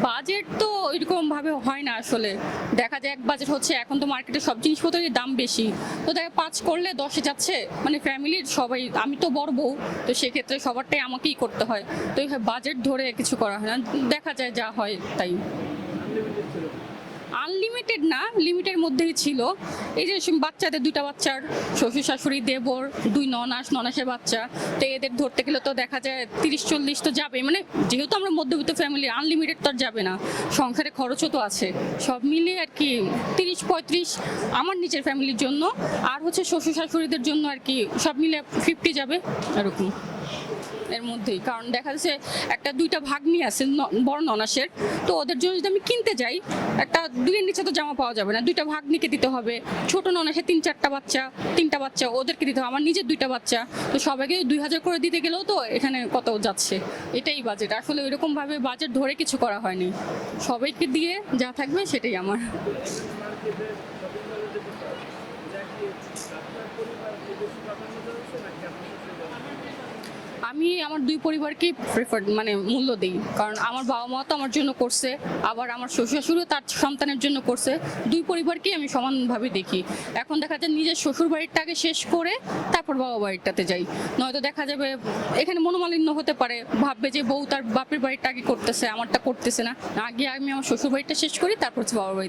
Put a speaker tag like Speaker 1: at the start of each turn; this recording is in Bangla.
Speaker 1: বাজেট তো এরকম ভাবে হয় না আসলে। দেখা যায় এক বাজেট হচ্ছে, এখন তো মার্কেটে সব জিনিসপত্রের দাম বেশি, তো দেখা 5 করলে 10-এ যাচ্ছে, মানে ফ্যামিলির সবাই, আমি তো বড় বউ, তো সেক্ষেত্রে সবারটাই আমাকেই করতে হয়, তো এইভাবে বাজেট ধরে কিছু করা হয় না, দেখা যায় যা হয় তাই। আনলিমিটেড না, লিমিটের মধ্যেই ছিল। এই যে বাচ্চাদের 2টা বাচ্চার শ্বশুর শাশুড়ি দেবর 2 ননাসের বাচ্চা, তো এদের ধরতে গেলে তো দেখা যায় 30-40 তো যাবে, মানে যেহেতু আমরা মধ্যবিত্ত ফ্যামিলি, আনলিমিটেড তো আর যাবে না, সংসারে খরচও তো আছে, সব মিলিয়ে আর কি 30-35 আমার নিজের ফ্যামিলির জন্য, আর হচ্ছে শ্বশুর শাশুড়িদের জন্য আর কি সব মিলে 50 যাবে এরকম এর মধ্যেই। কারণ দেখা যাচ্ছে একটা 2টা ভাগ্নি আছে বড় ননাসের, তো ওদের জন্য যদি আমি কিনতে যাই, একটা 2-এর নিচে তো জামা পাওয়া যাবে না, 2টা ভাগ্নিকে দিতে হবে, ছোট ননাসের 3-4টা বাচ্চা, 3টা বাচ্চা ওদেরকে দিতে হবে, আমার নিজের 2টা বাচ্চা, তো সবাইকে 2000 করে দিতে গেলেও তো এখানে কত যাচ্ছে, এটাই বাজেট। আসলে ওইরকম ভাবে বাজেট ধরে কিছু করা হয়নি, সবাইকে দিয়ে যা থাকবে সেটাই আমার। আমি আমার 2 পরিবারকেই মানে মূল্য দিই, কারণ আমার বাবা মা তো আমার জন্য করছে, আবার আমার শ্বশুর শাশুড়িও তার সন্তানের জন্য করছে, 2 পরিবারকেই আমি সমানভাবে দেখি। এখন দেখা যায় নিজের শ্বশুর বাড়িটাকে শেষ করে তারপর বাবা বাড়িটাতে যাই, নয়তো দেখা যাবে এখানে মনোমালিন্য হতে পারে, ভাববে যে বউ তার বাপের বাড়িটা আগে করতেছে, আমারটা করতেছে না, আগে আমি আমার শ্বশুর বাড়িটা শেষ করি তারপর হচ্ছে বাবার বাড়িতে